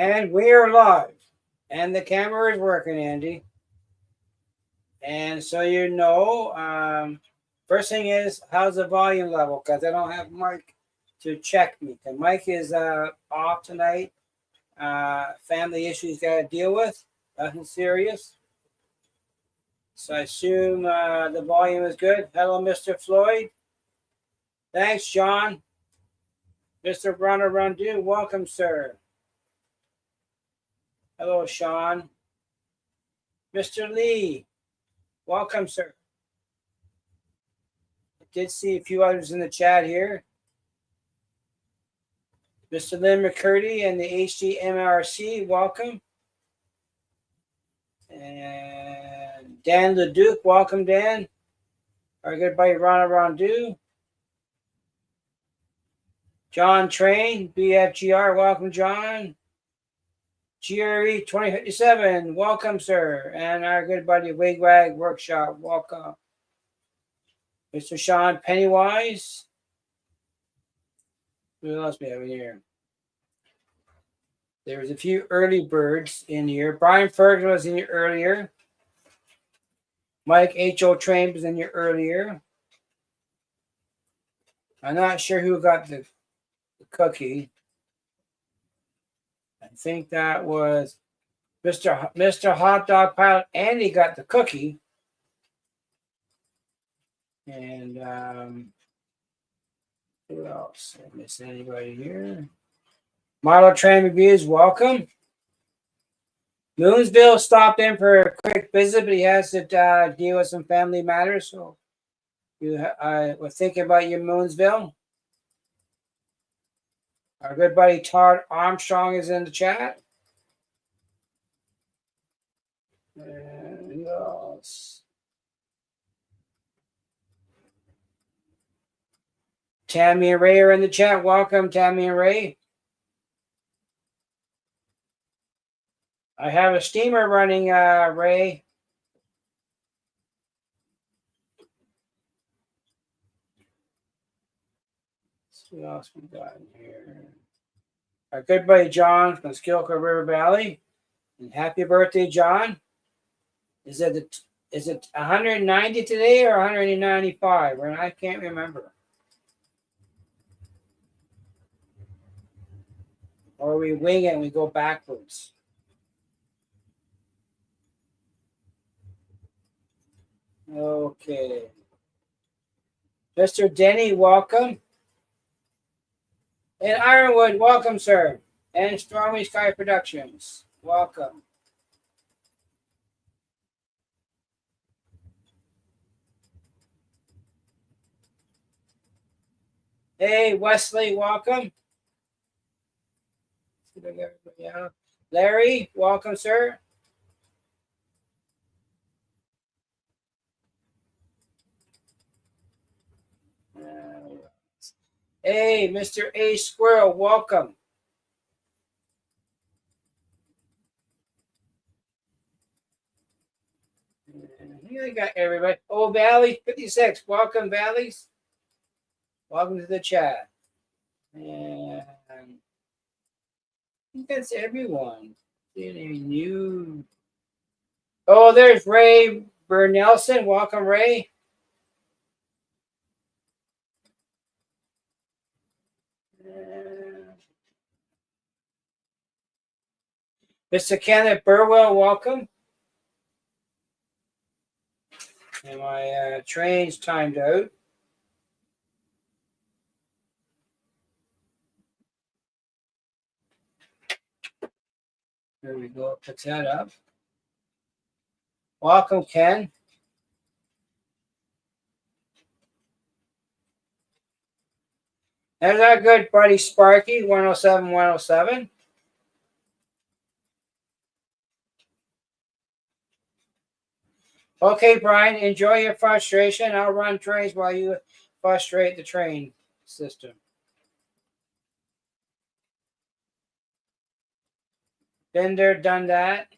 And we are live. And the camera is working, Andy. And so first thing is, how's the volume level? Because I don't have Mike to check me. The mic is off tonight. Family issues got to deal with. Nothing serious. So I assume the volume is good. Hello, Mr. Floyd. Thanks, John. Mr. Runner Rundu, welcome, sir. Hello, Sean. Mr. Lee, welcome, sir. I did see a few others in the chat here. Mr. Lynn McCurdy and the HDMRC, welcome. And Dan Leduc, welcome, Dan. Our good buddy Ronald Rondu. John Train, BFGR, welcome, John. GRE 2057, welcome, sir. And our good buddy Wigwag Workshop, welcome. Mr. Sean Pennywise. Who else we have in here? There was a few early birds in here. Brian Ferguson was in here earlier. Mike H.O. Train was in here earlier. I'm not sure who got the cookie. I think that was Mr. Hot Dog Pilot. Andy got the cookie. And who else? Did I miss anybody here? Model Train Reviews, welcome. Moonsville stopped in for a quick visit, but he has to deal with some family matters. So we're thinking about you, Moonsville. Our good buddy Todd Armstrong is in the chat. And who else? Tammy and Ray are in the chat. Welcome, Tammy and Ray. I have a steamer running, Ray. Let's see what else we got in here. Our good buddy John from Skilco River Valley. And happy birthday, John. Is it 190 today or 195? I can't remember. Or we wing it and we go backwards. Okay. Mr. Denny, welcome. And Ironwood, welcome, sir. And Stormy Sky Productions, welcome. Hey, Wesley, welcome. Larry, welcome, sir. Hey, Mr. A Squirrel, welcome. Here we got everybody. Oh, Valley 56, welcome, Valleys. Welcome to the chat. And I think that's everyone. Any new? Oh, there's Ray Bernelson. Welcome, Ray. Mr. Kenneth Burwell, welcome. And my train's timed out. There we go. Put that up. Welcome, Ken. There's our good buddy Sparky, 107, 107. Okay, Brian, enjoy your frustration. I'll run trains while you frustrate the train system. Been there, done that.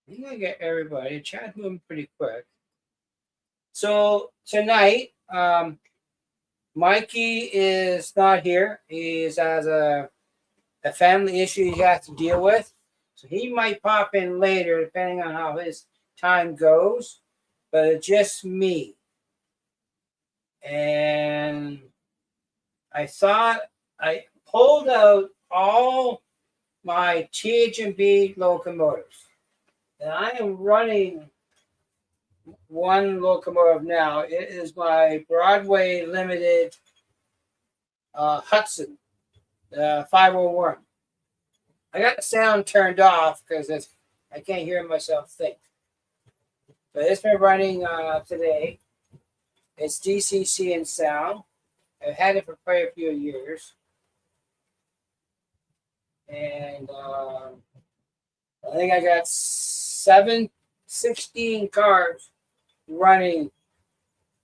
I'm gonna get everybody. Chat's moving pretty quick. So tonight, Mikey is not here. He's has a family issue he has to deal with. So he might pop in later, depending on how his time goes. But it's just me. And I thought I pulled out all my TH&B locomotives. And I am running one locomotive now. It is my Broadway Limited Hudson 501. I got the sound turned off because I can't hear myself think. But it's been running today. It's DCC and sound. I've had it for quite a few years. And I think I got 16 cars running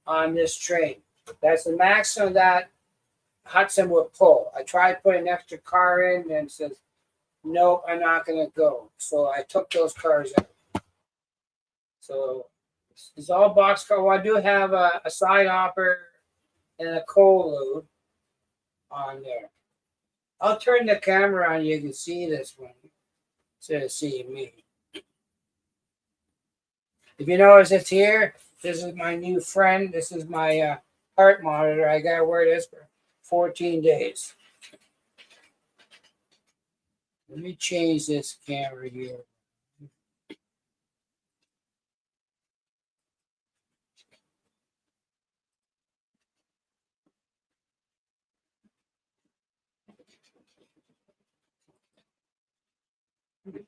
on this train. That's the maximum that Hudson would pull. I tried putting an extra car in and says, nope, I'm not going to go. So I took those cars out. So it's all boxcar. Well, I do have a side hopper and a coal load on there. I'll turn the camera on. You can see this one instead of seeing me. If you notice it's here, this is my new friend. This is my heart monitor. I got to wear this for 14 days. Let me change this camera here.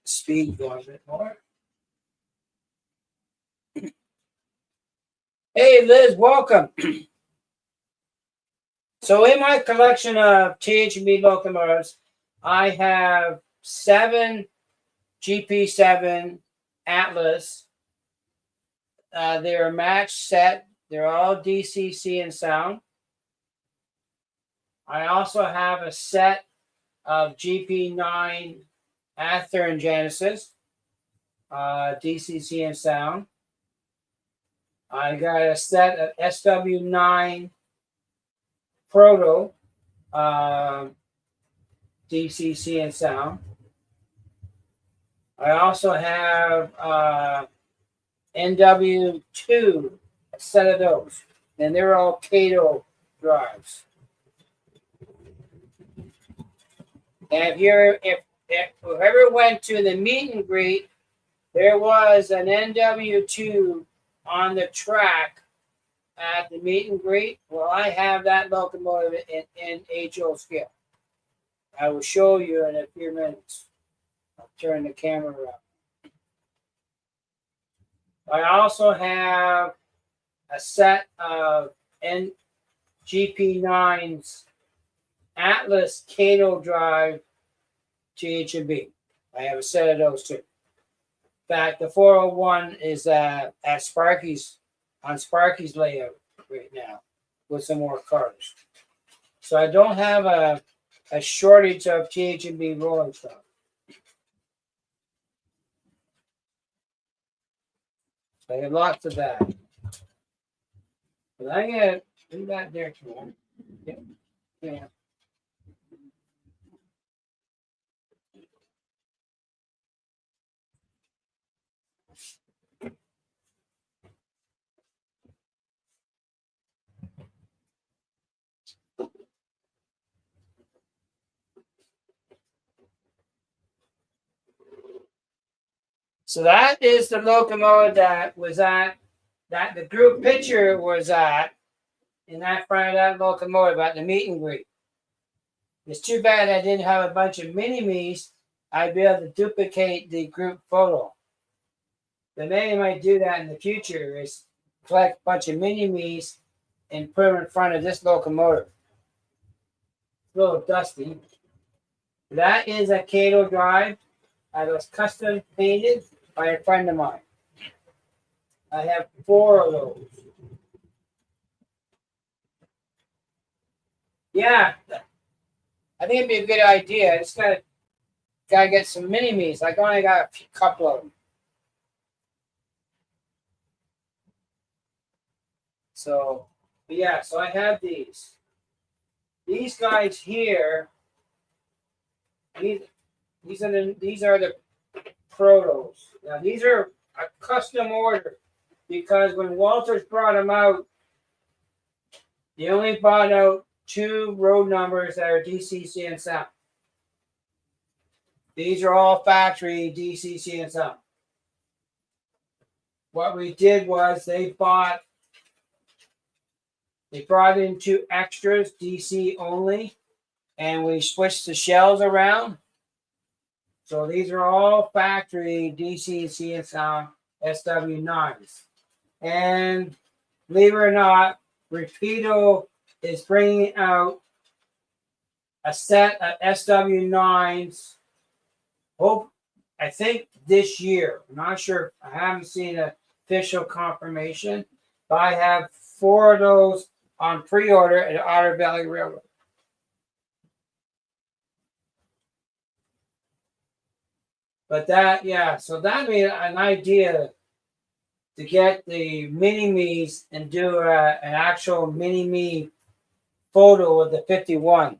Speed going a bit more. Hey Liz, welcome. So in my collection of TH&B locomotives, I have 7 GP7 Atlas. They're a match set. They're all DCC and sound. I also have a set of GP9 Ather and Genesis, DCC and sound. I got a set of SW9 Proto, DCC and sound. I also have NW2, a set of those, and they're all Kato drives. And if whoever went to the meet and greet, there was an NW2 on the track at the meet and greet. Well, I have that locomotive in HO scale. I will show you in a few minutes. I'll turn the camera around. I also have a set of GP9's Atlas Kato drive TH&B. I have a set of those too. In fact, the 401 is at Sparky's, on Sparky's layout right now with some more cars. So I don't have a shortage of TH&B rolling stock. So I have lots of that. But I'm going to do that there tomorrow. Yeah. So that is the locomotive that was at, that the group picture was at, in that front of that locomotive at the meet and greet. It's too bad I didn't have a bunch of mini-me's. I'd be able to duplicate the group photo. But maybe I might do that in the future, is collect a bunch of mini-me's and put them in front of this locomotive. A little dusty. That is a Kato drive. I was custom painted by a friend of mine. I have 4 of those. Yeah, I think it'd be a good idea. I just gotta get some mini-me's. I only got a couple of them. So, but yeah, so I have these. These guys here, these are the protos. Now these are a custom order because when Walters brought them out, they only brought out 2 road numbers that are DCC and sound. These are all factory DCC and sound. What we did was they brought in 2 extras, DC only, and we switched the shells around. So these are all factory DCC and sound SW9s. And believe it or not, Rapido is bringing out a set of SW9s. I think this year. I'm not sure. I haven't seen an official confirmation, but I have 4 of those on pre-order at Otter Valley Railroad. But so that made an idea to get the mini-me's and do an actual mini-me photo of the 51.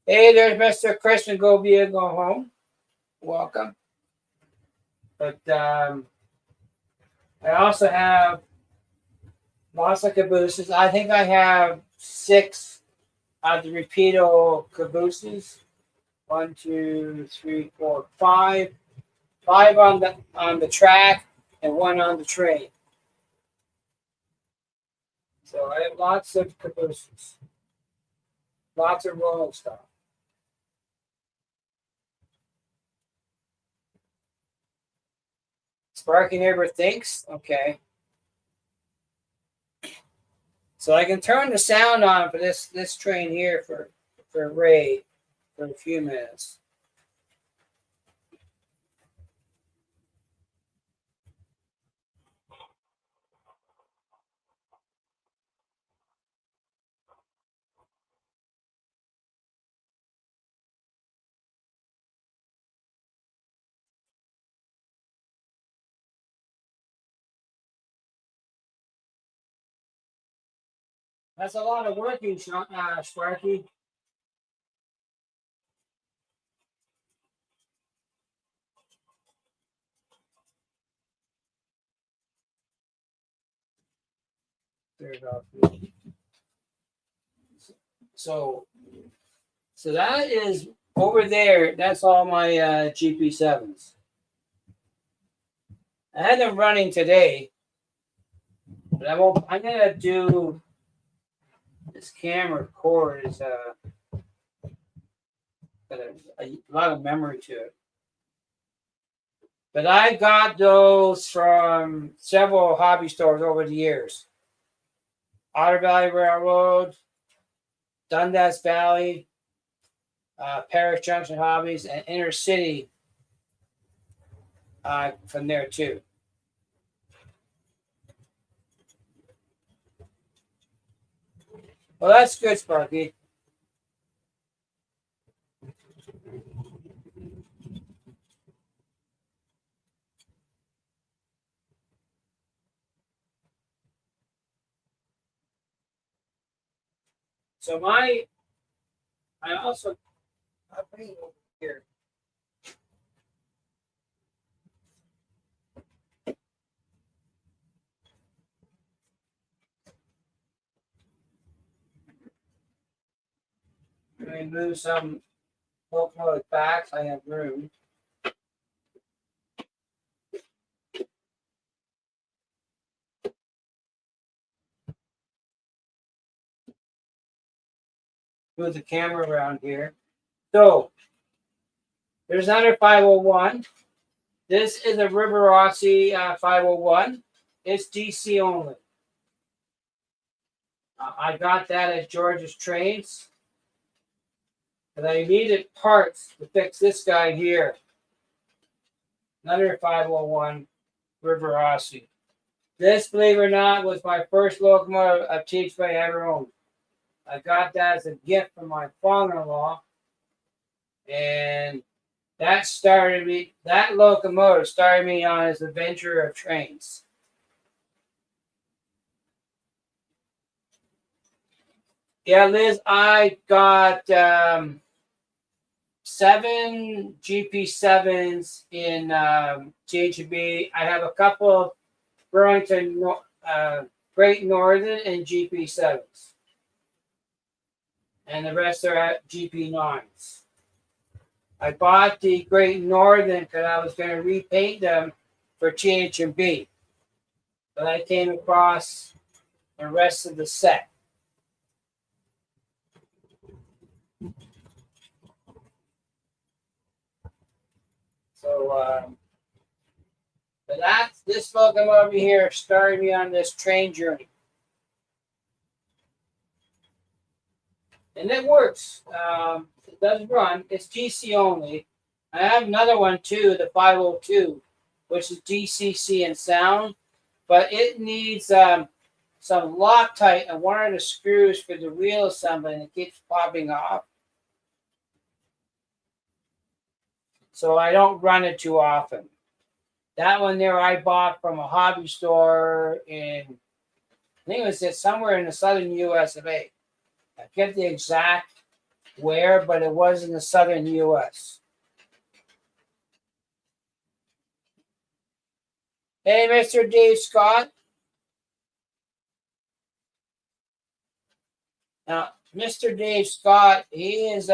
Hey, there's Mr. Christian Gobia go home. Welcome. But I also have lots of cabooses. I think I have 6 of the Rapido cabooses. 1, 2, 3, 4, 5. 5 on the track and 1 on the train. So I have lots of cabooses. Lots of rolling stock. Sparky never thinks. Okay. So I can turn the sound on for this train here for Ray for a few minutes. That's a lot of working, Sparky. There you go. So that is over there. That's all my GP7s. I had them running today, but I'm gonna do this camera cord is got a lot of memory to it. But I got those from several hobby stores over the years. Otter Valley Railroad, Dundas Valley, Parish Junction Hobbies, and Inner City from there too. Well, that's good, Sparky. So I also I'll bring it over here. Let me move some locomotive back. I have room. Move the camera around here. So there's another 501. This is a River Rossi 501. It's DC only. I got that at George's Trains. And I needed parts to fix this guy here. Another 501 River Rossi. This, believe it or not, was my first locomotive I've teached I ever owned. I got that as a gift from my father-in-law. And that locomotive started me on this adventure of trains. Yeah, Liz, I got 7 GP7s in GHB. I have a couple of Burlington Great Northern and GP7s. And the rest are at GP9s. I bought the Great Northern because I was going to repaint them for THB. But I came across the rest of the set. So, but this locomotive here started me on this train journey. And it works. It does run. It's DC only. I have another one too, the 502, which is DCC and sound, but it needs some Loctite and one of the screws for the wheel assembly, and it keeps popping off. So I don't run it too often. That one there I bought from a hobby store in, I think it was somewhere in the southern US of A. I forget the exact where, but it was in the southern US. Hey, Mr. Dave Scott. Now, Mr. Dave Scott, he is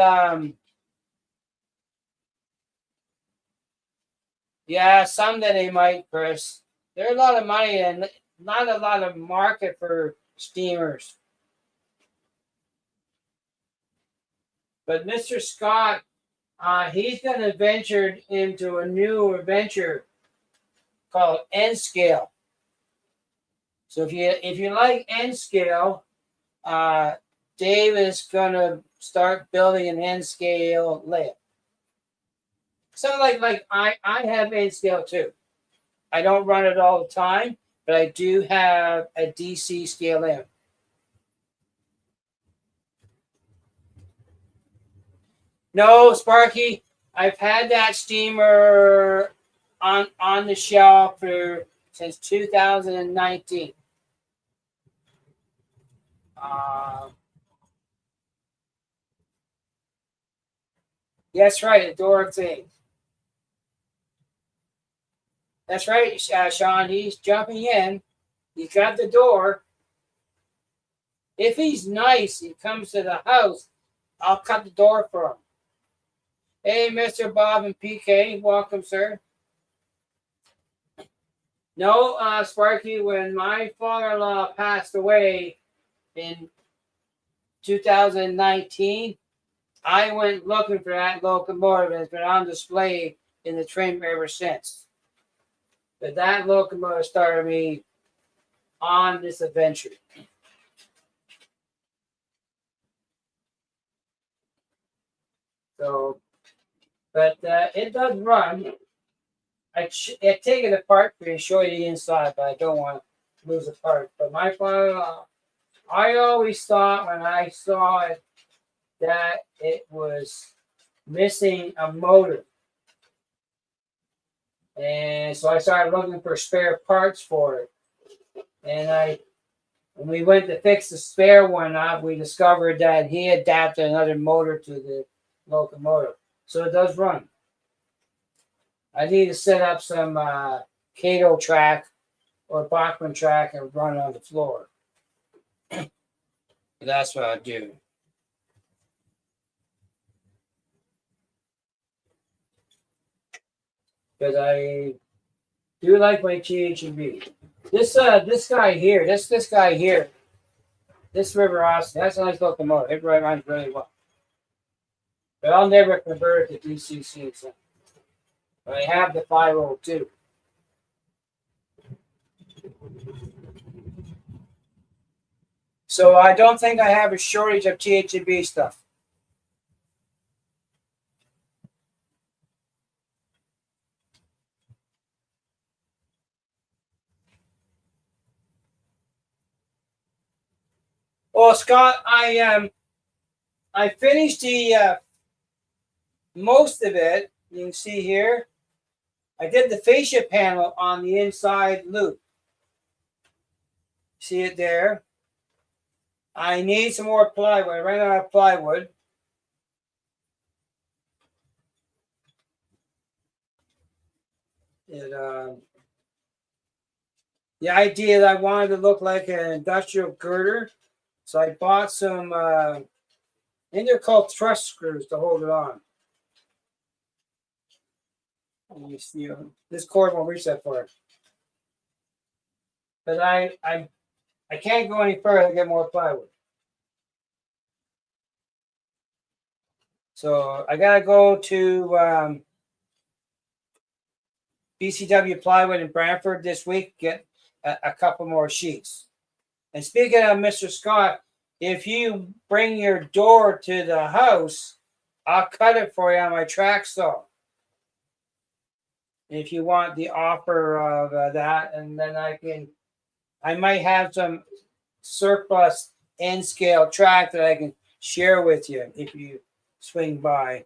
yeah, someday they might, Chris. There's a lot of money and not a lot of market for steamers. But Mr. Scott, he's going to venture into a new adventure called N Scale. So if you like N Scale, Dave is going to start building an N Scale layup. So like I have N Scale too. I don't run it all the time, but I do have a DC scale layup. No, Sparky, I've had that steamer on the shelf since 2019. That's right, the door thing. That's right, Sean. He's jumping in. He's got the door. If he's nice, he comes to the house. I'll cut the door for him. Hey, Mr. Bob and PK, welcome, sir. No, Sparky, when my father-in-law passed away in 2019, I went looking for that locomotive, and it's been on display in the train ever since. But that locomotive started me on this adventure. So, but it does run. I take it apart for you, show you the inside, but I don't want to lose a part. But my father-in-law, I always thought when I saw it that it was missing a motor. And so I started looking for spare parts for it. And when we went to fix the spare one up, we discovered that he adapted another motor to the locomotive. So it does run. I need to set up some Kato track or Bachmann track and run on the floor. That's what I do. Because I do like my THB. This guy here, this guy here, this River Austin, that's a nice locomotive. It runs really well. But I'll never convert it to DCC. So. But I have the 502. So I don't think I have a shortage of THB stuff. Well, Scott, I finished the most of it. You can see here. I did the fascia panel on the inside loop. See it there? I need some more plywood. I ran out of plywood. The idea that I wanted to look like an industrial girder, so I bought some. I think they're called truss screws to hold it on. You see, this cord won't reach that far. But I can't go any further to get more plywood. So I gotta go to BCW Plywood in Brantford this week, get a couple more sheets. And speaking of Mr. Scott, if you bring your door to the house, I'll cut it for you on my track saw. If you want the offer of that, and then I might have some surplus N scale track that I can share with you if you swing by.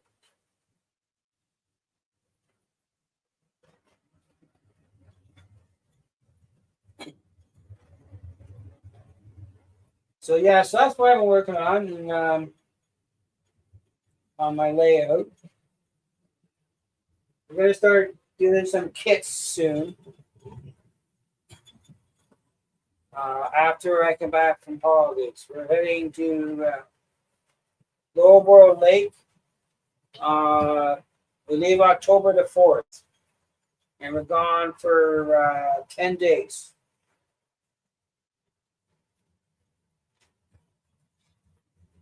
So yeah, so that's what I've been working on my layout. We're gonna start doing some kits soon. After I come back from holidays, we're heading to Lowborough Lake. We leave October the 4th, and we're gone for 10 days.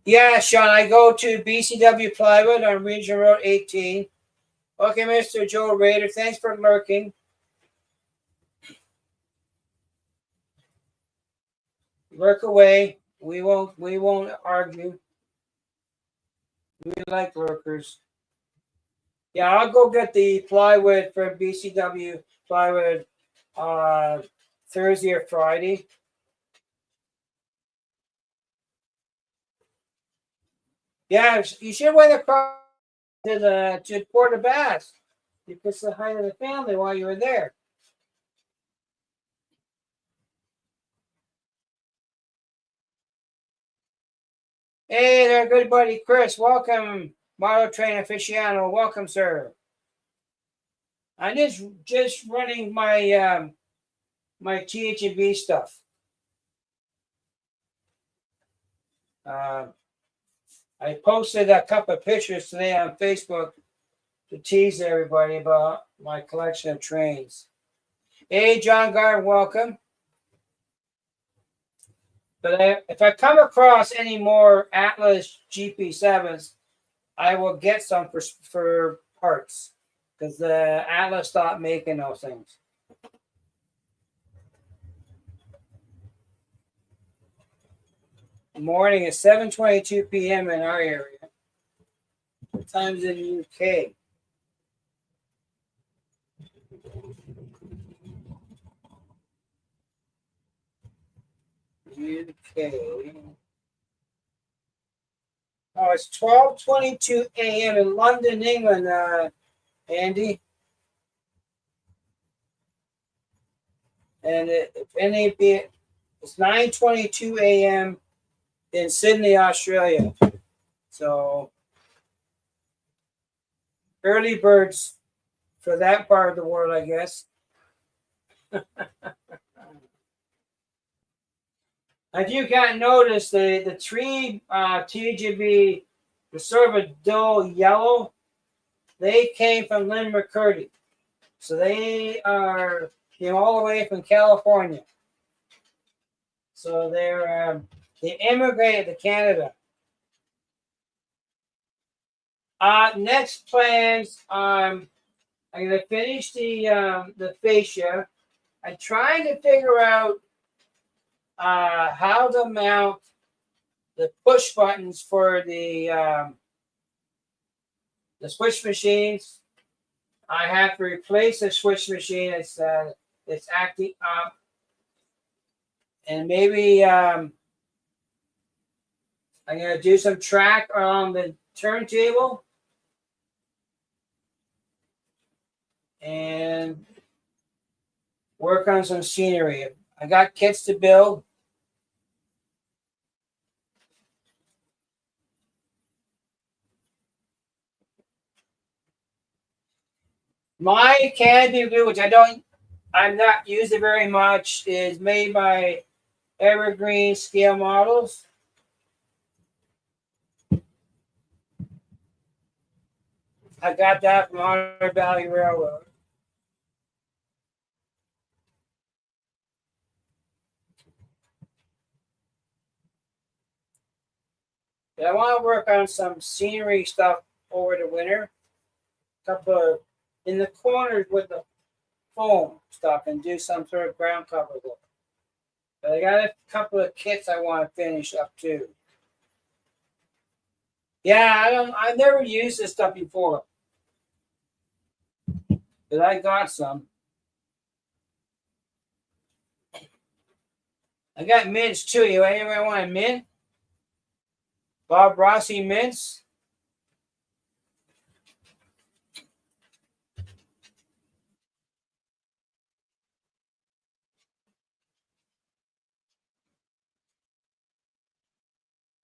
Yeah, Sean, I go to BCW Plywood on Region Road 18. Okay, Mr. Joe Rader, thanks for lurking. Lurk away. We won't argue. We like lurkers. Yeah, I'll go get the plywood for BCW Plywood Thursday or Friday. Yeah, you should went across to Port aux Basques. You could say hi to the family while you were there. Hey there, good buddy Chris. Welcome, Model Train Aficionado. Welcome, sir. I'm just running my my THB stuff. I posted a couple of pictures today on Facebook to tease everybody about my collection of trains. Hey, John Gard, welcome. But if I come across any more Atlas GP7s, I will get some for parts because the Atlas stopped making those things. The morning is 7:22 p.m. in our area. What time's in the UK? UK. Oh, it's 12:22 a.m. in London, England, Andy. And it's 9:22 a.m. in Sydney, Australia. So early birds for that part of the world, I guess. If you can't notice, the tree TGB, the sort of a dull yellow, they came from Lynn McCurdy. So they came all the way from California. So they immigrated to Canada. Next plans, I'm going to finish the fascia. I'm trying to figure out how to mount the push buttons for the switch machines. I have to replace the switch machine. It's acting up, and maybe I'm gonna do some track on the turntable and work on some scenery. I got kits to build. My candy glue, which I'm not using very much, is made by Evergreen Scale Models. I got that from Honor Valley Railroad. But I want to work on some scenery stuff over the winter. A couple of in the corners with the foam stuff and do some sort of ground cover look. But I got a couple of kits I want to finish up too. Yeah, I've never used this stuff before, but I got some. I got mints too. You anybody want a mint? Bob Rossi mints.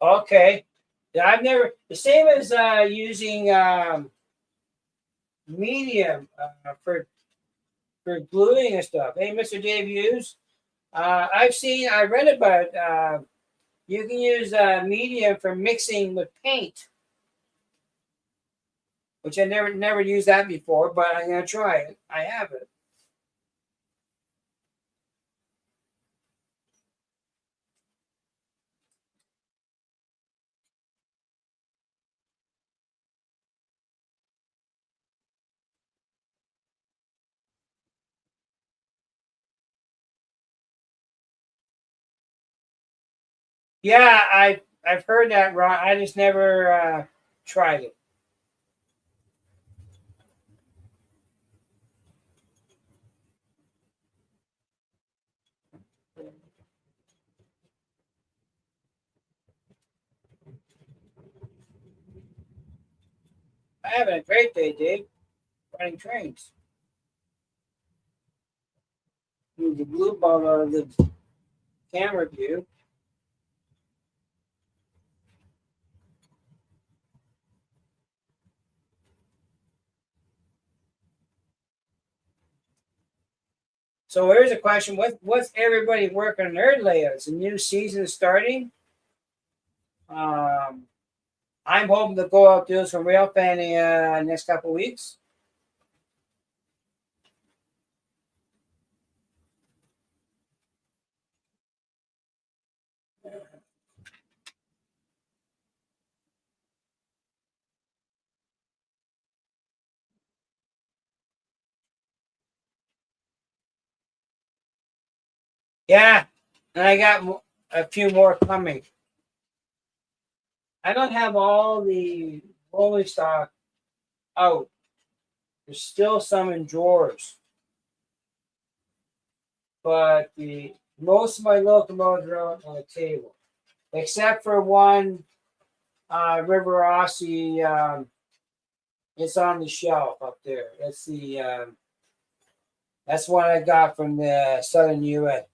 Okay. Yeah, I've never the same as using medium for gluing and stuff. Hey, Mr. Dave Hughes. I read about you can use medium for mixing with paint, which I never used that before, but I'm gonna try it. I have it. Yeah, I've heard that, Ron. I just never tried it. I having a great day, Dave. Running trains. Move the blue ball out of the camera view. So here's a question: what's everybody working on their layouts? A new season starting. Um, I'm hoping to go out do some rail fanning next couple of weeks. Yeah, and I got a few more coming. I don't have all the rolling stock out. There's still some in drawers, but the most of my locomotives are out on the table, except for one River Rossi. It's on the shelf up there. That's one I got from the Southern U.S.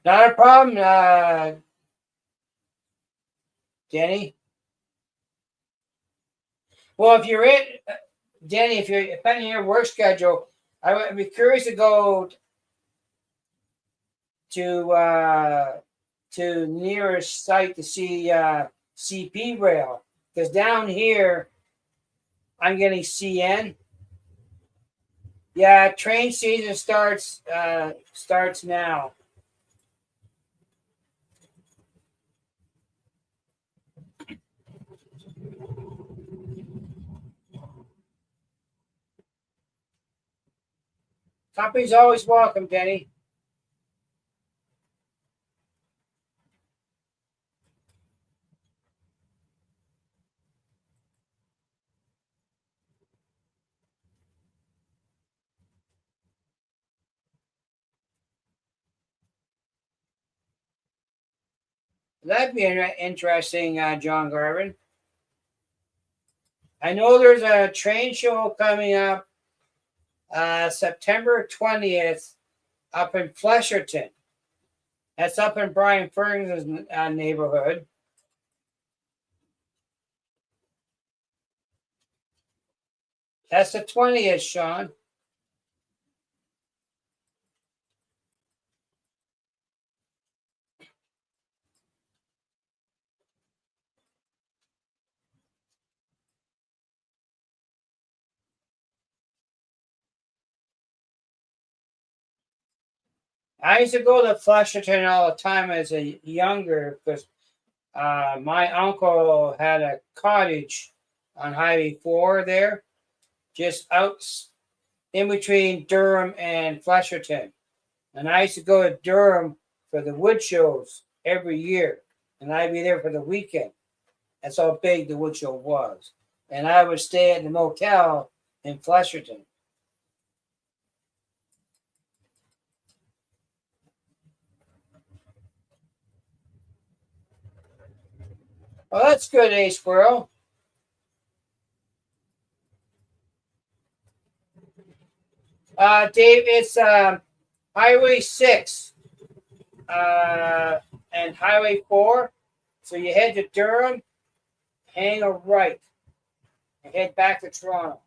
Not a problem, Denny. Well, if you're in, Denny, if you're depending on your work schedule, I would be curious to go to nearest site to see CP rail because down here I'm getting CN. Yeah, train season starts now. Company's always welcome, Denny. That'd be interesting, John Garvin. I know there's a train show coming up September 20th up in Flesherton. That's up in Brian Ferguson's neighborhood. That's the 20th, Sean. I used to go to Flusherton all the time as a younger because my uncle had a cottage on Highway 4 there, just out in between Durham and Flusherton. And I used to go to Durham for the wood shows every year, and I'd be there for the weekend. That's how big the wood show was. And I would stay at the motel in Flusherton. Well, that's good, A Squirrel. Dave, it's Highway 6 and Highway 4. So you head to Durham, hang a right, and head back to Toronto.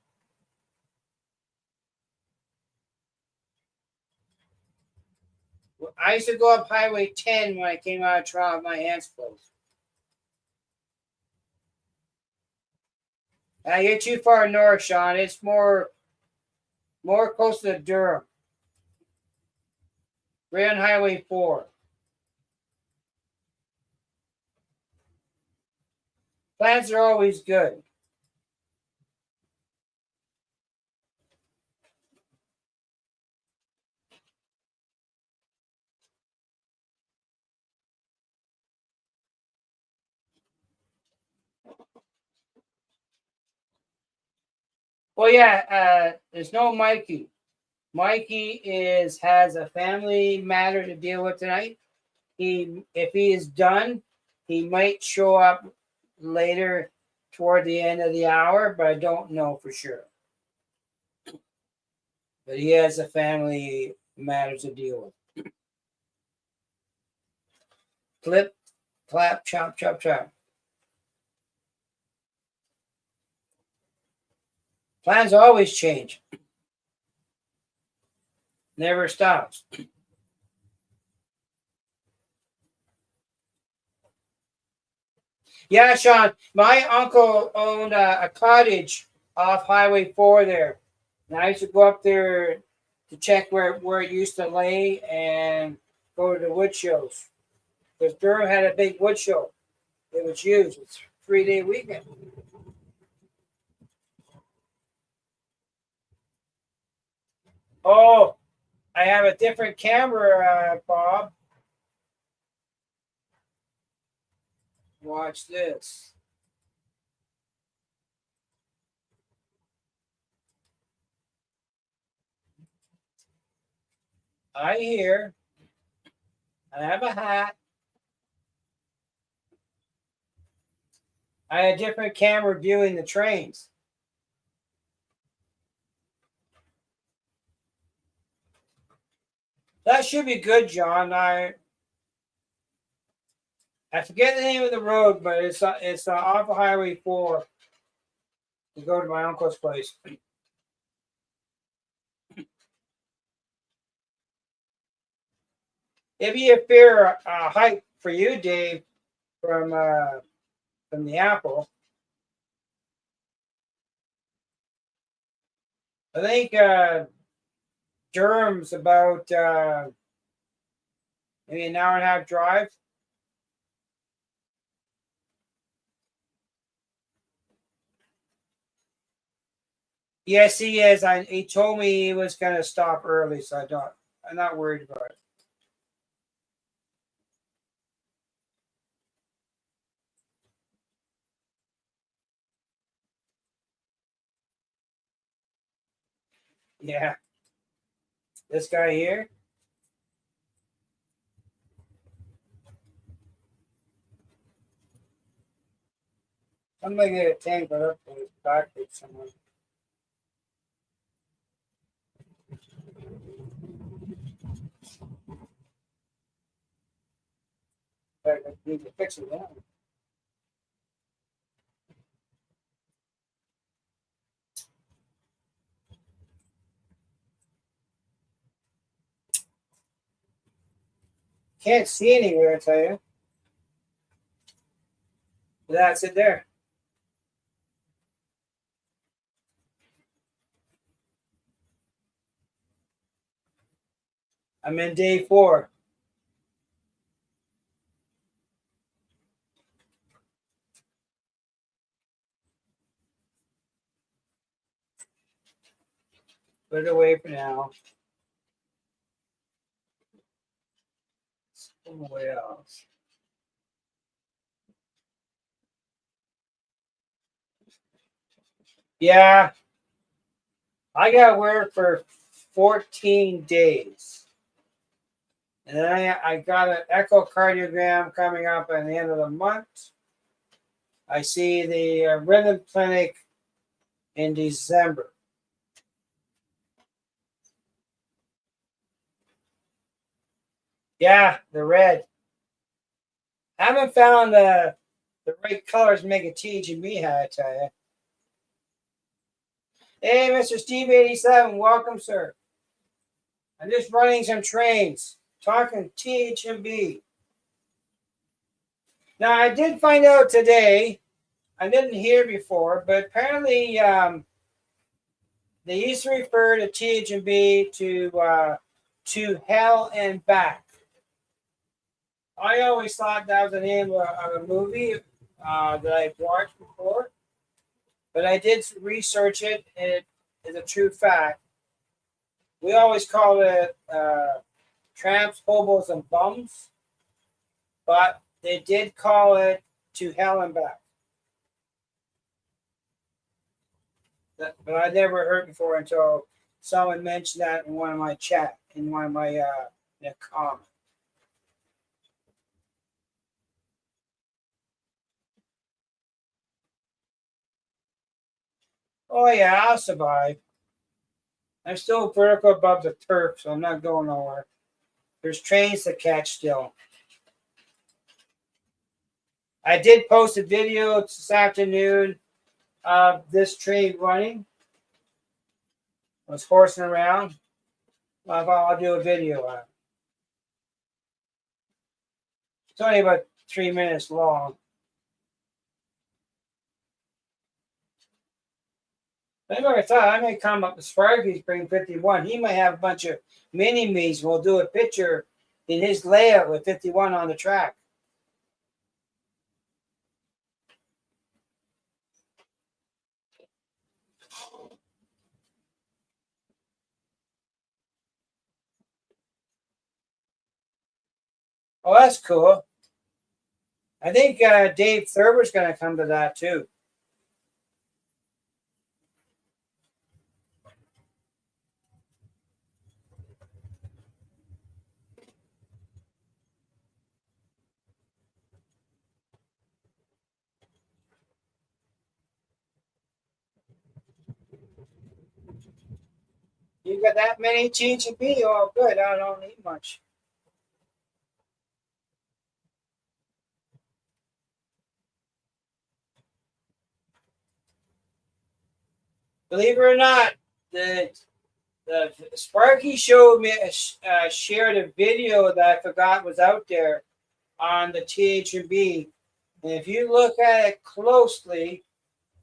I used to go up Highway 10 when I came out of Toronto with my hands closed. You're too far north, Sean. It's more close to Durham. Right on Highway 4. Plans are always good. Well, yeah, there's no Mikey. Mikey has a family matter to deal with tonight. If he is done, he might show up later toward the end of the hour, but I don't know for sure. But he has a family matter to deal with. Clip, clap, chop, chop, chop. Plans always change. Never stops. Yeah, Sean, my uncle owned a cottage off Highway 4 there. And I used to go up there to check where it used to lay and go to the wood shows. Because Durham had a big wood show. It was huge. It's a 3-day weekend. Oh, I have a different camera, Bob. Watch this. I hear. I have a hat. I had a different camera viewing the trains. That should be good, John. I forget the name of the road, but it's off of Highway 4 to go to my uncle's place. It'd be a fair hike for you, Dave, from the Apple. I think Durham's about maybe an hour and a half drive. Yes, he is. He told me he was going to stop early, so I'm not worried about it. Yeah, this guy here. I'm gonna get a tank, but up to his back somewhere. I need to fix it now. can't see anywhere, I tell you. That's it there. I'm in day 4. Put it away for now. Somewhere else. Yeah, I got work for 14 days. And then I got an echocardiogram coming up at the end of the month. I see the rhythm clinic in December. Yeah, the red. I haven't found the right colors to make a THB hat, I tell you. Hey, Mr. Steve 87, welcome, sir. I'm just running some trains, talking THB. Now, I did find out today, I didn't hear before, but apparently they used to refer to THB to hell and back. I always thought that was the name of a movie that I've watched before, but I did research it, and it is a true fact. We always call it tramps, hobos, and bums, but they did call it to hell and back. But I never heard before until someone mentioned that in one of my comments. Oh yeah, I'll survive. I'm still vertical above the turf, so I'm not going nowhere. There's trains to catch still. I did post a video this afternoon of this train running. I was horsing around. I'll do a video on it. It's only about 3 minutes long. I thought I may come up to Sparky's bring 51. He might have a bunch of mini me's. We'll do a picture in his layout with 51 on the track. Oh, that's cool. I think Dave Thurber's going to come to that too. You got that many TGB? Oh, good. I don't need much. Believe it or not, the Sparky showed me shared a video that I forgot was out there on the THB. And if you look at it closely,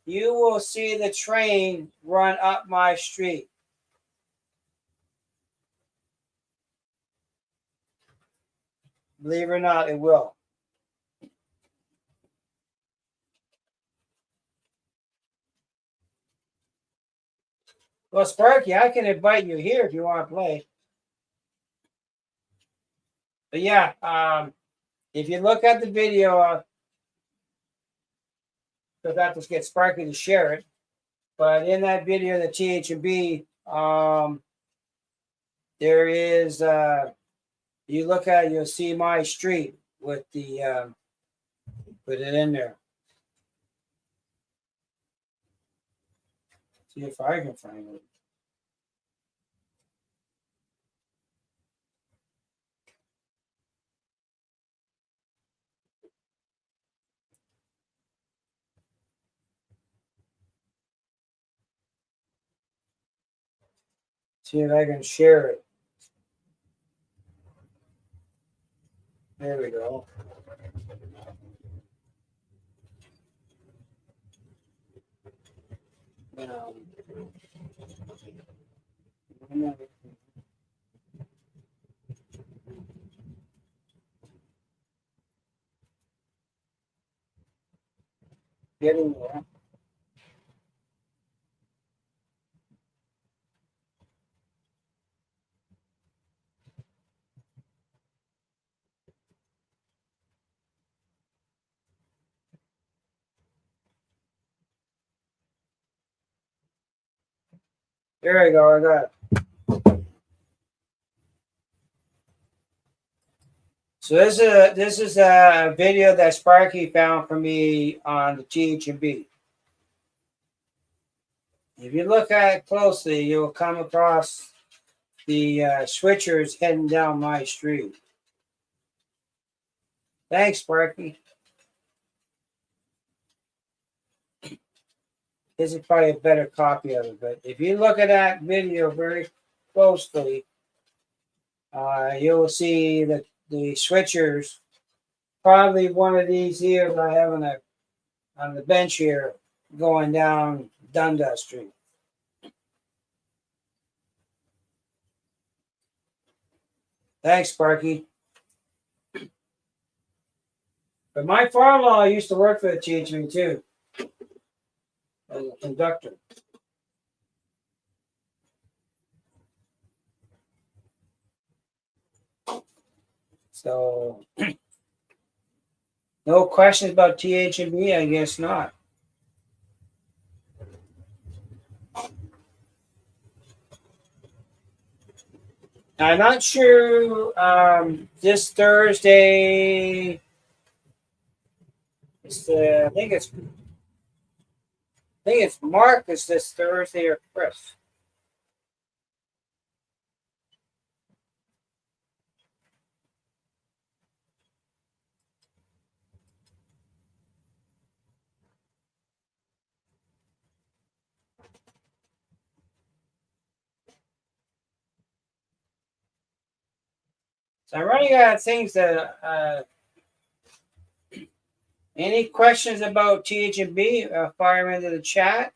you will see the train run up my street. Believe it or not, it will. Well, Sparky, I can invite you here if you want to play. But yeah, if you look at the video, you'll have to get Sparky to share it. But in that video, the THB, there is, you look at it, you'll see my street with the, put it in there. See if I can find it. See if I can share it. There we go. Getting there. There we go. I got it. So this is a video that Sparky found for me on the THB. If you look at it closely, you'll come across the switchers heading down my street. Thanks, Sparky. This is probably a better copy of it, but if you look at that video very closely, you'll see that the switchers, probably one of these here that I have on the bench here, going down Dundas Street. Thanks, Sparky. But my father-in-law used to work for the THB too, as a conductor. So, no questions about THB? I guess not. I'm not sure. This Thursday, I think it's Marcus this Thursday or Chris. So I'm running out of things that. Any questions about THB? Fire them into the chat.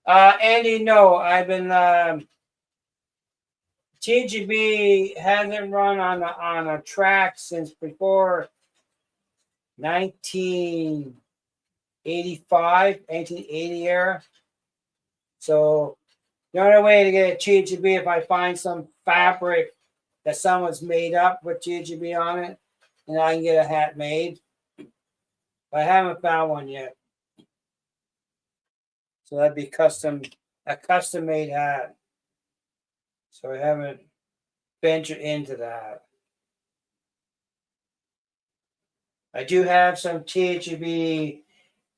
Andy, no, I've been TGB hasn't run on a track since before 1985, 1980 era. So the only way to get a TGB if I find some fabric that someone's made up with TGB on it, and I can get a hat made. But I haven't found one yet. So that'd be a custom made hat. So I haven't ventured into that. I do have some THB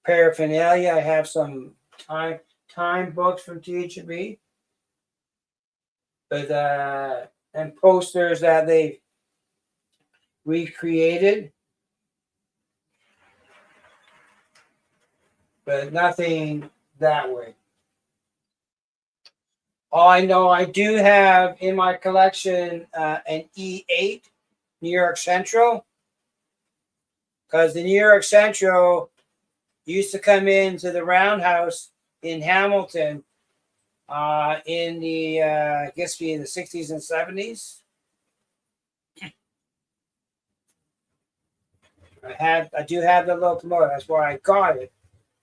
paraphernalia. I have some time books from THB, but and posters that they recreated, but nothing that way. All I know, I do have in my collection an E8 New York Central, because the New York Central used to come into the Roundhouse in Hamilton in the I guess in the 60s and 70s. I do have the locomotive. That's why I got it,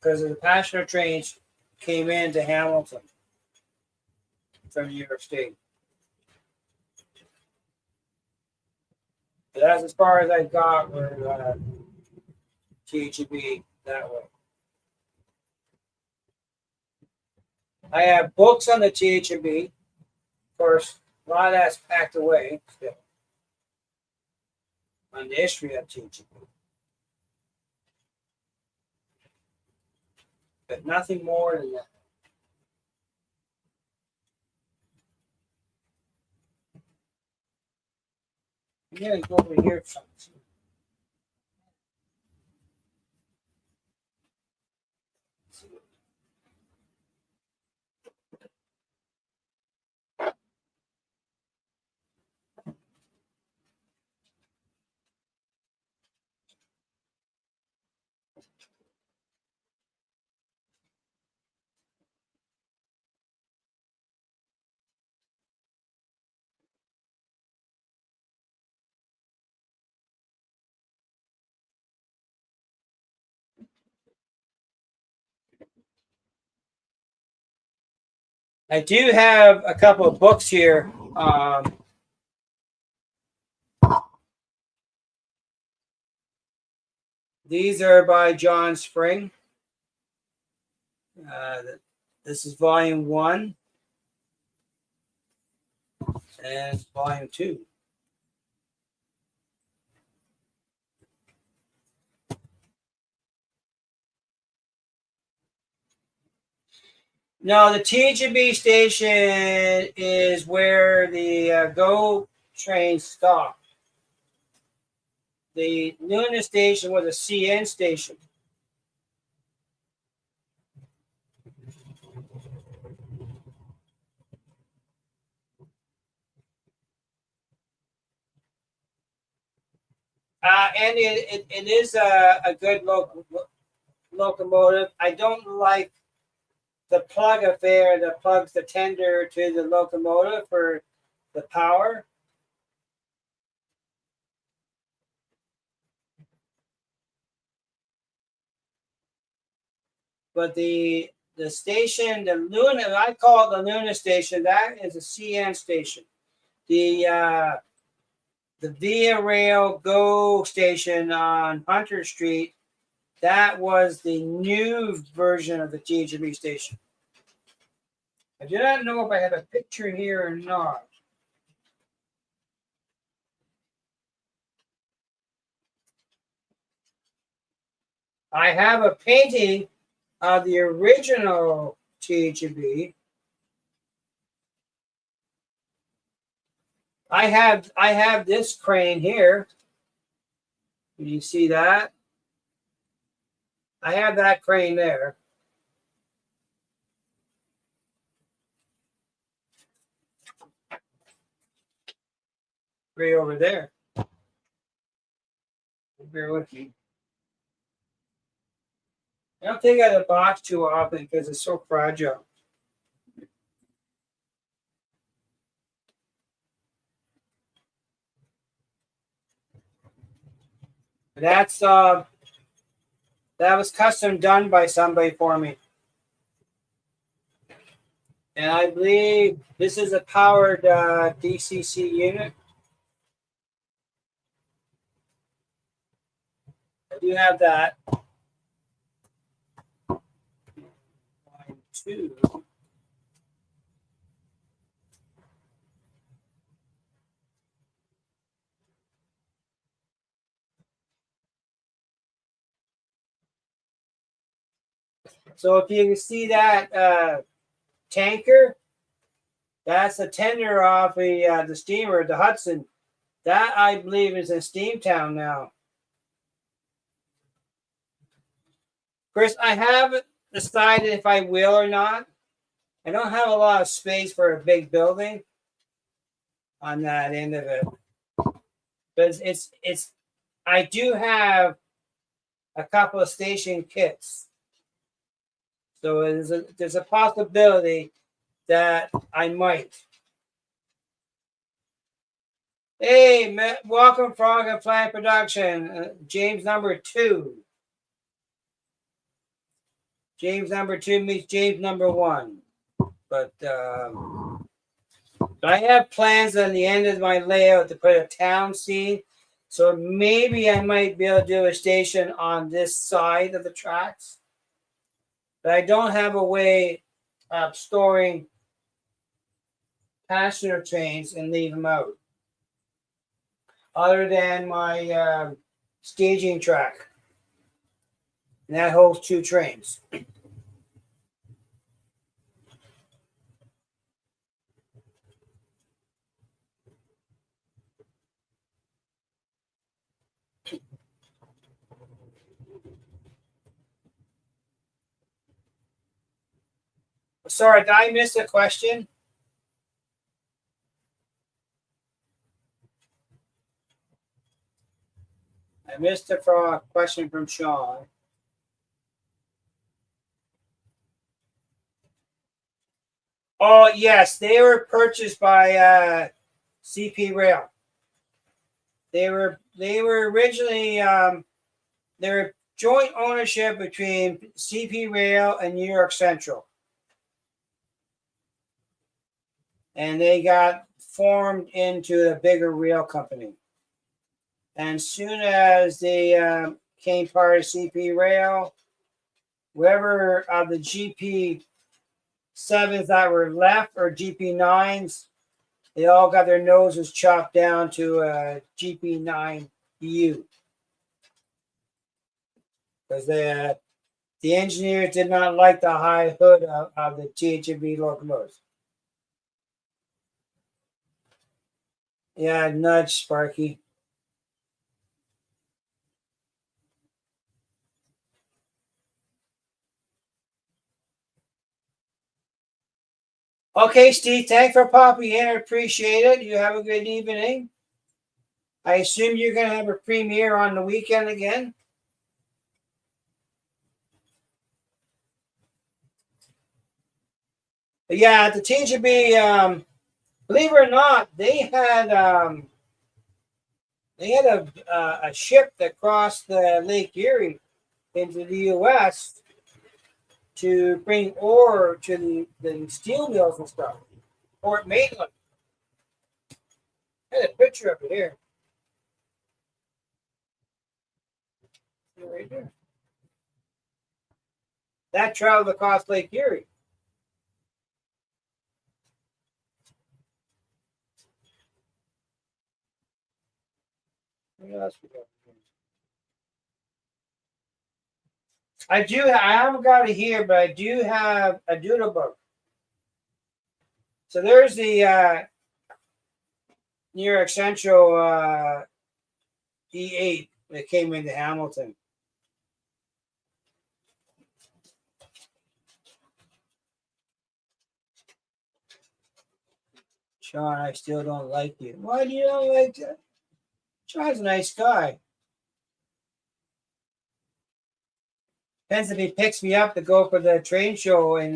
because the passenger trains came into Hamilton from New York State. But that's as far as I got with THB that way. I have books on the THB. Of course, a lot of that's packed away still on the history of THB. But nothing more than that. I'm going to go over here. I do have a couple of books here. These are by John Spring. This is volume 1 and volume 2. No, the TGB station is where the GO train stopped. The Luna station was a CN station. And it is a good locomotive. I don't like the plug affair that plugs the tender to the locomotive for the power. But the station, the Luna, I call it the Luna station, that is a CN station. The Via Rail GO station on Hunter Street, that was the new version of the TGB station. I do not know if I have a picture here or not. I have a painting of the original TGB. I have this crane here. Can you see that? I have that crane there. Right over there. Bear with me. I don't take out the box too often because it's so fragile. That's that was custom done by somebody for me. And I believe this is a powered DCC unit. I do have that. Line 2. So if you can see that tanker, that's a tender off the steamer, the Hudson. That I believe is in Steamtown now. Chris, I haven't decided if I will or not. I don't have a lot of space for a big building on that end of it. But it's I do have a couple of station kits. So there's a possibility that I might. Hey, welcome, Frog and Flag Production. James number 2. James number 2 meets James number 1. But I have plans on the end of my layout to put a town scene. So maybe I might be able to do a station on this side of the tracks. But I don't have a way of storing passenger trains and leave them out. Other than my staging track. And that holds 2 trains. Sorry, did I miss a question? I missed a question from Sean. Oh, yes, they were purchased by CP Rail. They were originally they were joint ownership between CP Rail and New York Central. and they got formed into a bigger rail company. And soon as they became part of CP Rail, whoever of the GP 7s that were left or GP 9s, they all got their noses chopped down to a GP 9U because the engineers did not like the high hood of the THB locomotives. Yeah, nudge, Sparky. Okay, Steve, thanks for popping in. I appreciate it. You have a good evening. I assume you're going to have a premiere on the weekend again. But yeah, the TGB, believe it or not, they had a ship that crossed the Lake Erie into the U.S. to bring ore to the steel mills and stuff. Port Maitland. I had a picture of it here. Right there. That traveled across Lake Erie. What else we got? I haven't got it here, but I do have a doodle book. So there's the New York Central E8 that came into Hamilton. Sean, I still don't like you. Why do you not like that? Sean's a nice guy. Depends if he picks me up to go for the train show in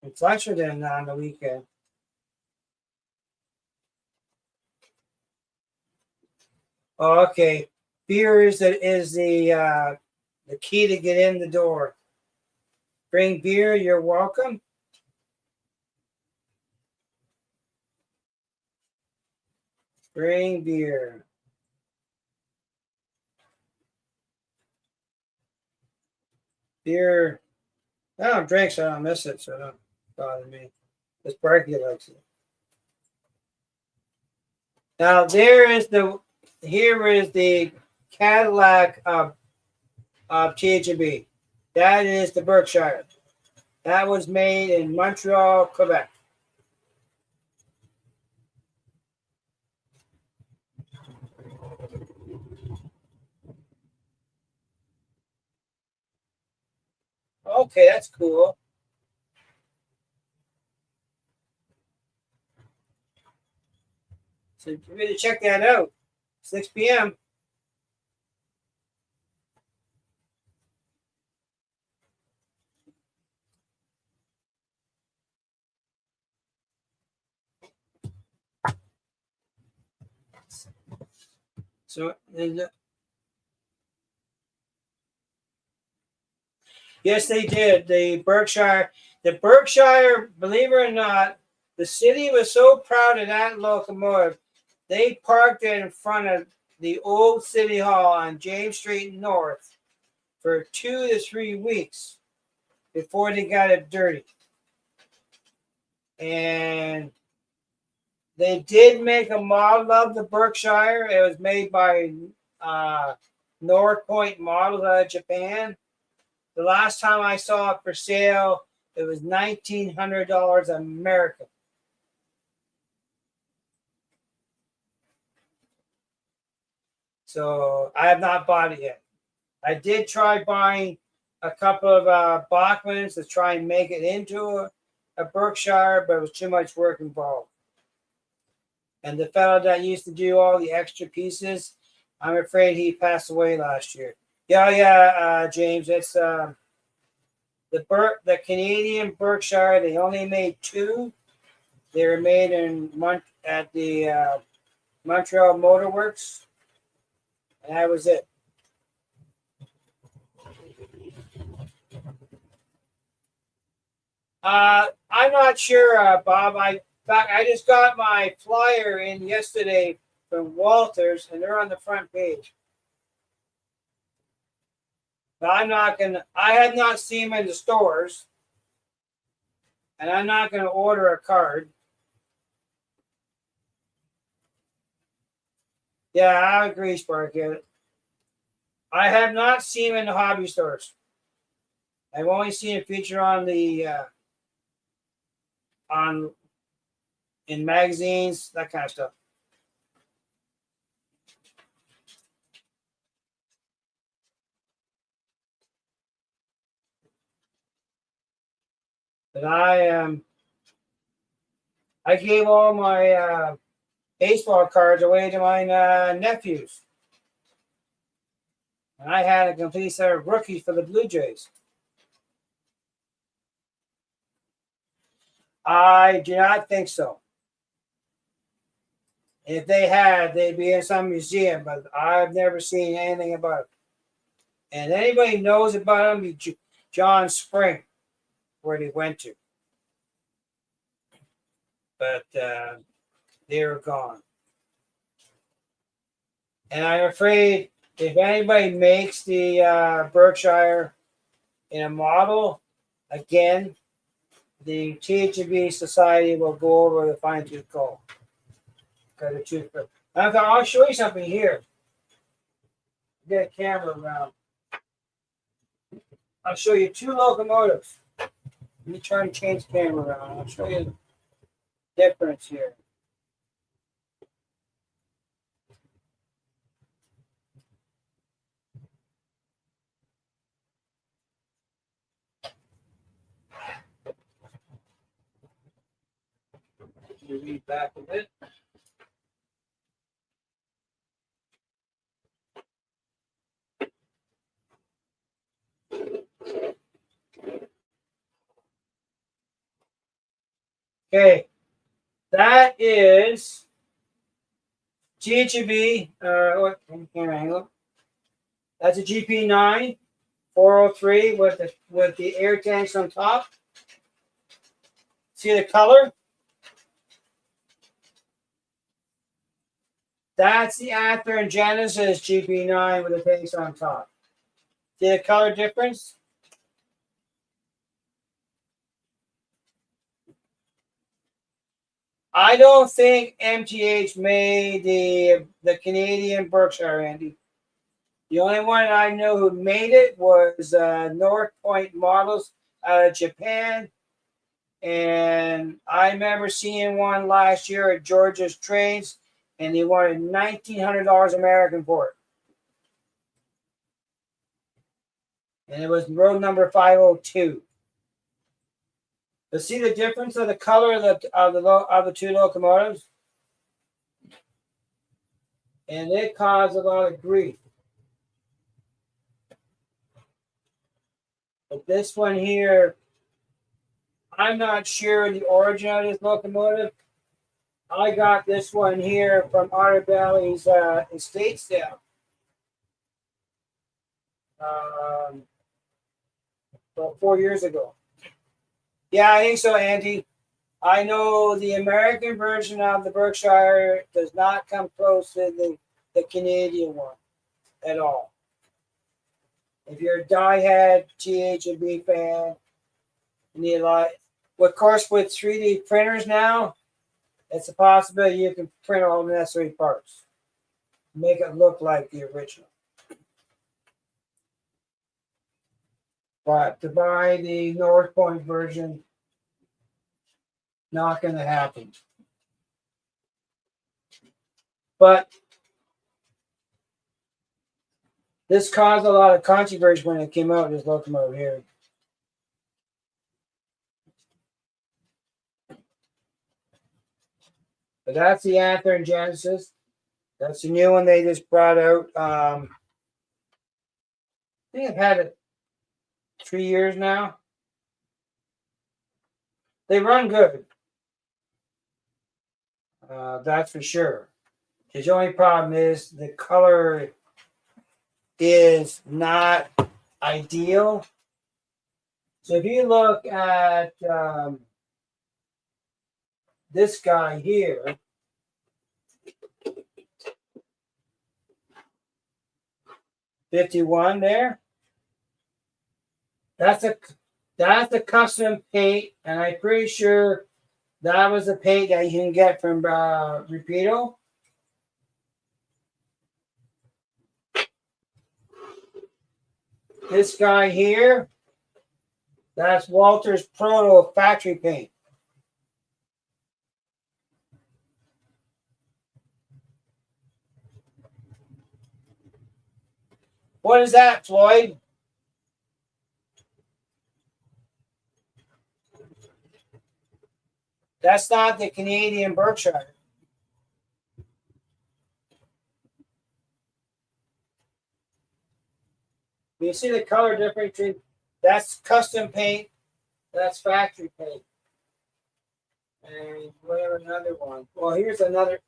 Fletcherton on the weekend. Oh, okay. Beer is the key to get in the door. Bring beer, you're welcome. Bring beer. Beer. I don't drink, so I don't miss it, so it don't bother me. This Sparky likes it. Now here is the Cadillac of THB. That is the Berkshire. That was made in Montreal, Quebec. Okay, that's cool. So you really check that out. 6 p.m. So yes, they did. The Berkshire, believe it or not, the city was so proud of that locomotive. They parked it in front of the old city hall on James Street North for 2 to 3 weeks before they got it dirty. And they did make a model of the Berkshire. It was made by North Point Models out of Japan. The last time I saw it for sale, it was $1,900 American. So I have not bought it yet. I did try buying a couple of Bachmans to try and make it into a Berkshire, but it was too much work involved. And the fellow that used to do all the extra pieces, I'm afraid he passed away last year. Yeah, James, it's the Canadian Berkshire. They only made 2. They were made at the Montreal Motor Works, and that was it. I I'm not sure, Bob. I just got my flyer in yesterday from Walters, and they're on the front page. But I'm not gonna. I have not seen them in the stores, and I'm not gonna order a card. Yeah, I agree, Sparky. I have not seen them in the hobby stores. I've only seen it featured on the on in magazines, that kind of stuff. But I gave all my baseball cards away to my nephews, and I had a complete set of rookies for the Blue Jays. I do not think so. If they had, they'd be in some museum, but I've never seen anything about it. And anybody knows about him, John Spring, where he went to. But they were gone. And I'm afraid if anybody makes the Berkshire in a model, again, the THB Society will go over the fine tooth comb. I'll show you something here. Get a camera around. I'll show you two locomotives. Let me try and change the camera around. I'll show you the difference here. Read back a bit. Okay, that is GHB. What camera angle? That's a GP9 403 with the air tanks on top. See the color? That's the Ather and Genesis GP9 with the tanks on top. See the color difference? I don't think MTH made the Canadian Berkshire, Andy. The only one I know who made it was North Point Models out of Japan. And I remember seeing one last year at George's Trades, and they wanted $1,900 American for it. And it was road number 502. But see the difference of the color of the two locomotives? And it caused a lot of grief. But this one here, I'm not sure the origin of this locomotive. I got this one here from Otter Valley's estate sale. About 4 years ago. Yeah, I think so, Andy. I know the American version of the Berkshire does not come close to the Canadian one at all. If you're a die-hard TH&B fan, you need a lot. Of course, with 3D printers now, it's a possibility you can print all the necessary parts, make it look like the original. But to buy the North Point version, not going to happen. But this caused a lot of controversy when it came out, this locomotive here. But that's the Ather and Genesis. That's the new one they just brought out. I think I've had it 3 years now. They run good. That's for sure. The only problem is the color is not ideal. So if you look at this guy here. $51 there. That's a custom paint, and I'm pretty sure that was a paint that you can get from Rapido. This guy here, that's Walter's Proto factory paint. What is that, Floyd? That's not the Canadian Berkshire. You see the color difference between that's custom paint, that's factory paint. And we have another one. Well, here's another.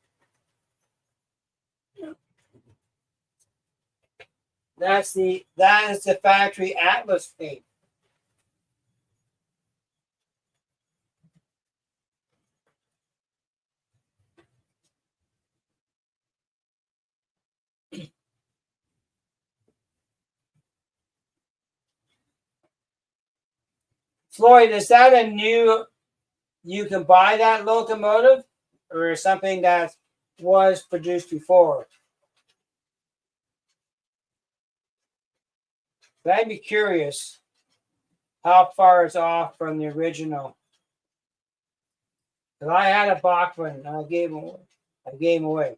That is the factory Atlas paint. Floyd, is that a new, you can buy that locomotive, or something that was produced before? I'd be curious how far it's off from the original. Because I had a Bachman and I gave him away.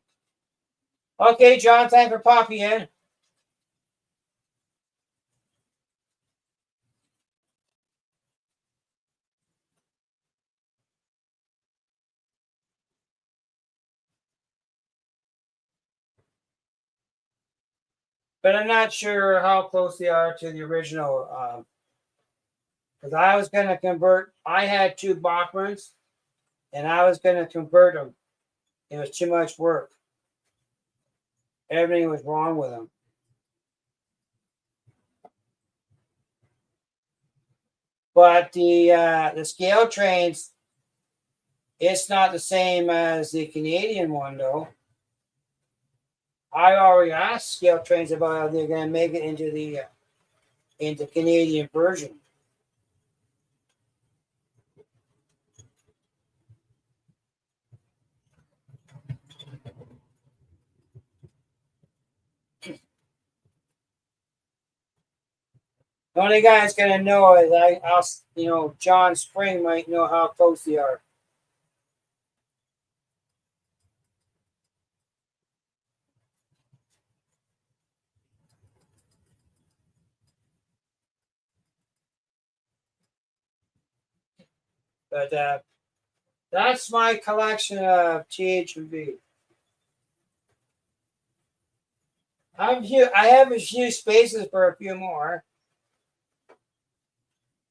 Okay, John, time for popping in. But I'm not sure how close they are to the original. Because I was going to convert, I had two Bachmans, and I was going to convert them. It was too much work. Everything was wrong with them. But the scale trains, it's not the same as the Canadian one, though. I already asked scale trains about how they're going to make it into the Canadian version. The only guy that's going to know is John Spring might know how close they are. But that's my collection of THV. I have a few spaces for a few more.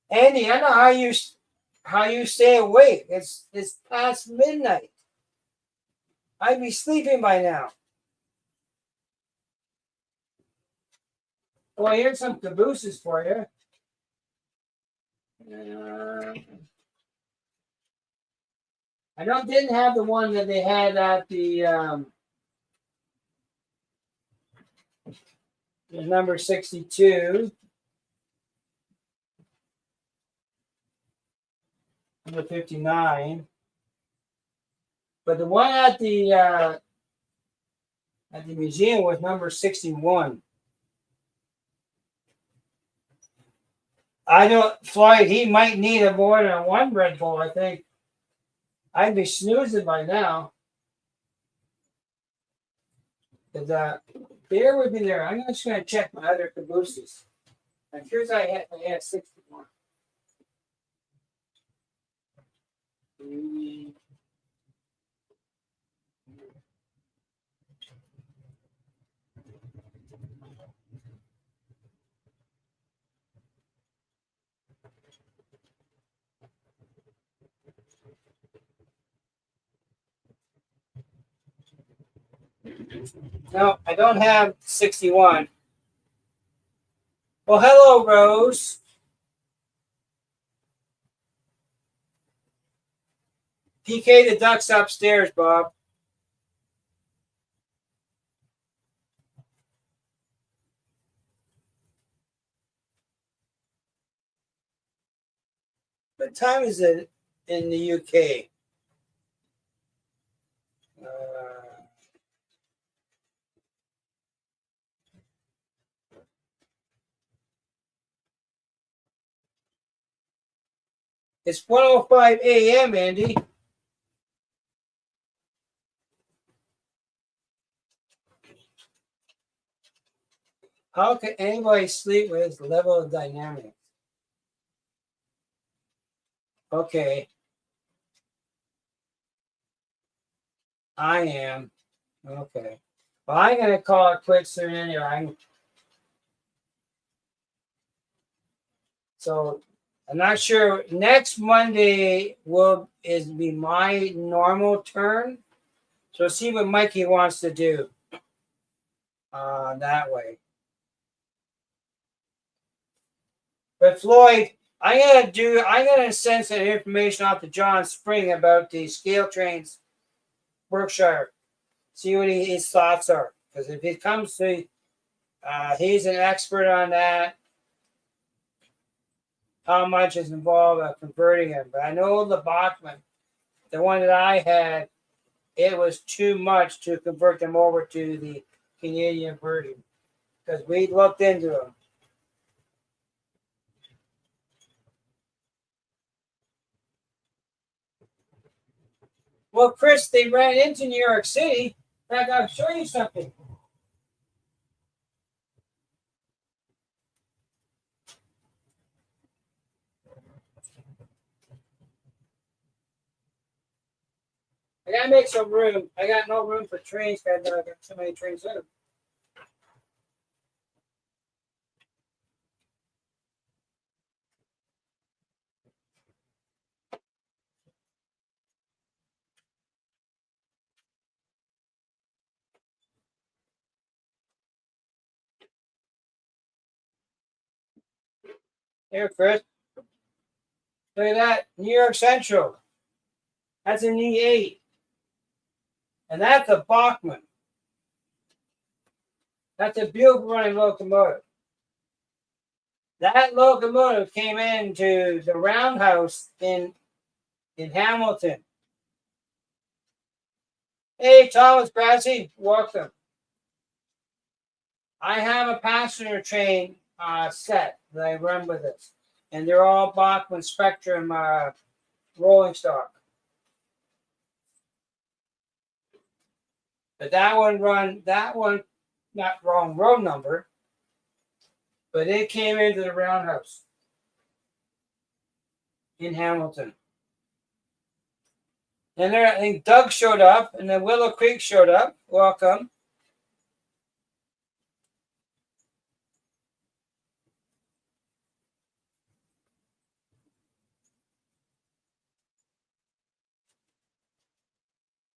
Andy, I know how you stay awake. It's past midnight. I'd be sleeping by now. Well, here's some cabooses for you. I didn't have the one that they had at the number 62. Number 59. But the one at the museum was number 61. I know Floyd, he might need a more than one Red Bull, I think. I'd be snoozing by now. But beer would be there. I'm just going to check my other cabooses. And here's I had 61. No, I don't have 61. Well, hello, Rose. PK the ducks upstairs, Bob. What time is it in the UK? It's 1:05 a.m., Andy. How can anybody sleep with this level of dynamics? Okay. I am. Okay. Well, I'm going to call it quits soon anyway. So I'm not sure. Next Monday is be my normal turn. So see what Mikey wants to do that way. But Floyd, I'm gonna send some information off to John Spring about the scale trains Berkshire. See what his thoughts are. Because if it comes to he's an expert on that, how much is involved in converting him. But I know the Bachman, the one that I had, it was too much to convert them over to the Canadian version. Because we looked into them. Well, Chris, they ran into New York City. I gotta show you something. I gotta make some room. I got no room for trains because I got too many trains in them. Here, Chris. Look at that. New York Central. That's an E8. And that's a Bachman. That's a Buick running locomotive. That locomotive came into the roundhouse in Hamilton. Hey, Thomas Brassey, welcome. I have a passenger train set that I run with this, and they're all Bachman Spectrum rolling stock. But that one, not wrong road number, but it came into the roundhouse in Hamilton. And there, I think Doug showed up, and then Willow Creek showed up. Welcome.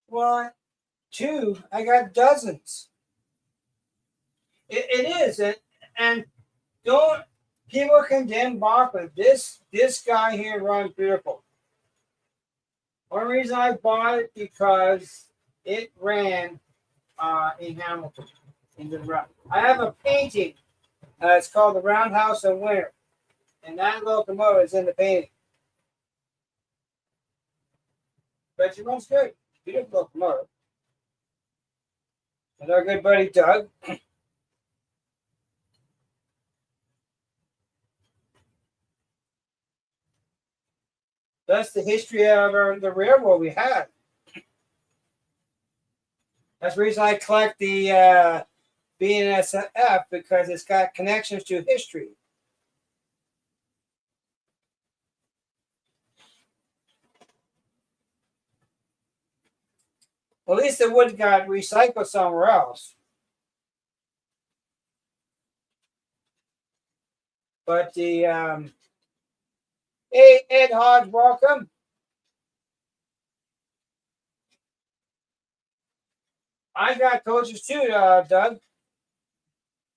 One, two, I got dozens. It is, and don't people condemn Bachman. This guy here runs beautiful. One reason I bought it because it ran in Hamilton in the run. I have a painting. It's called the Roundhouse in Winter, and that locomotive is in the painting. But it runs good. Beautiful locomotive. And our good buddy Doug. That's the history of the railroad we had. That's the reason I collect the BNSF, because it's got connections to history. Well, at least the wood got recycled somewhere else. But the hey, Ed Hodge, welcome. I got coaches too, Doug.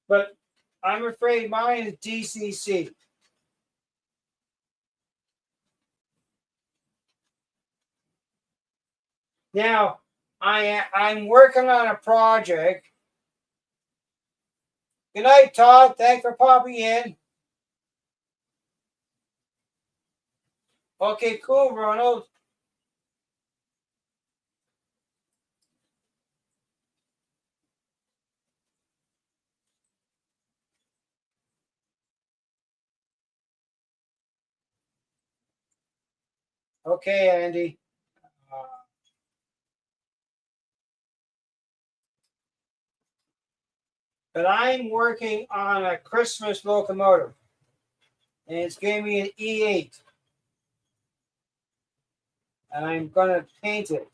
But I'm afraid mine is DCC. Now, I'm working on a project. Good night, Todd. Thanks for popping in. Okay, cool, Ronald. Okay, Andy. But I'm working on a Christmas locomotive, and it's giving me an E8, and I'm gonna paint it.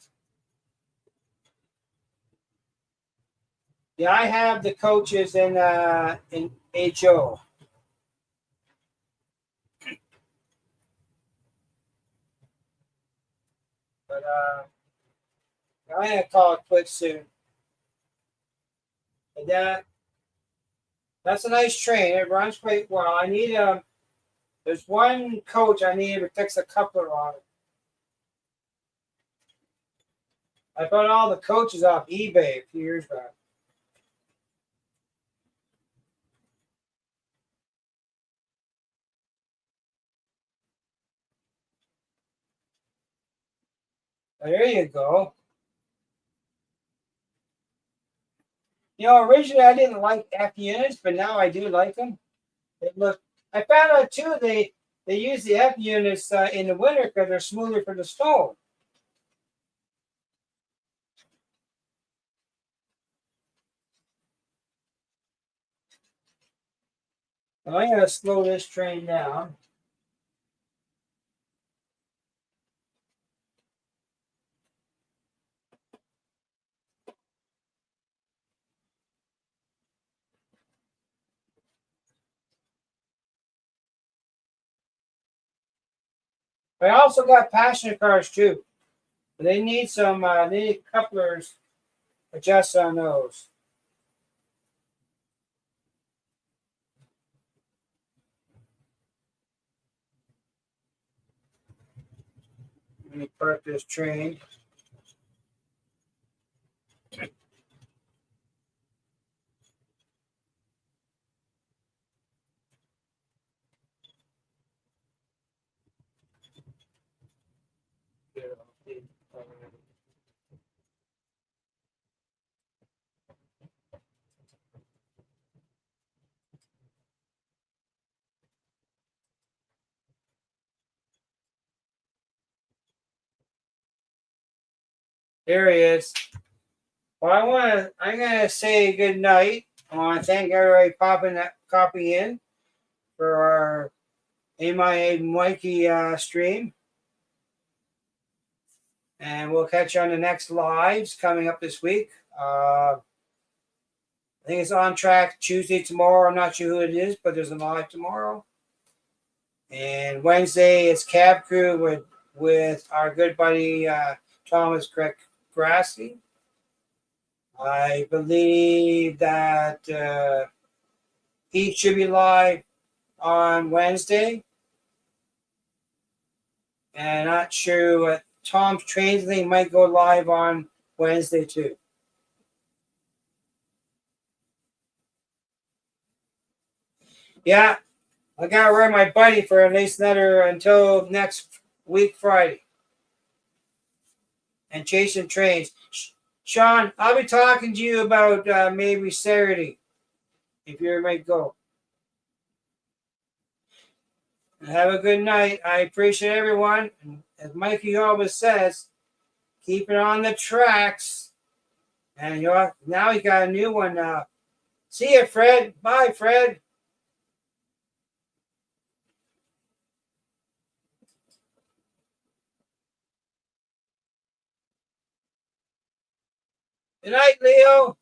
Yeah, I have the coaches in HO. But I'm gonna call it quits soon. And that's a nice train. It runs quite well. I need there's one coach I need to fix a coupler on it. I bought all the coaches off eBay a few years back. There you go. You know, originally I didn't like F units, but now I do like them. They look. I found out too they use the F units in the winter because they're smoother for the stone. Now I'm gonna slow this train down. I also got passenger cars too. But they need some they need couplers adjust on those. Let me park this train. There he is. Well, I'm gonna say good night. I want to thank everybody copying in for our MIA Mikey stream, and we'll catch you on the next lives coming up this week. I think it's on track Tuesday tomorrow. I'm not sure who it is, but there's a live tomorrow. And Wednesday it's Cab Crew with our good buddy Thomas Grassi. I believe that he should be live on Wednesday. And not sure what Tom's Trains thing might go live on Wednesday too. Yeah, I gotta wear my buddy for at least another until next week Friday. And chasing trains. Sean, I'll be talking to you about maybe Saturday if you might go. And have a good night. I appreciate everyone. And as Mikey always says, keep it on the tracks. And now he got a new one now. See you, Fred. Bye, Fred. Good night, Leo.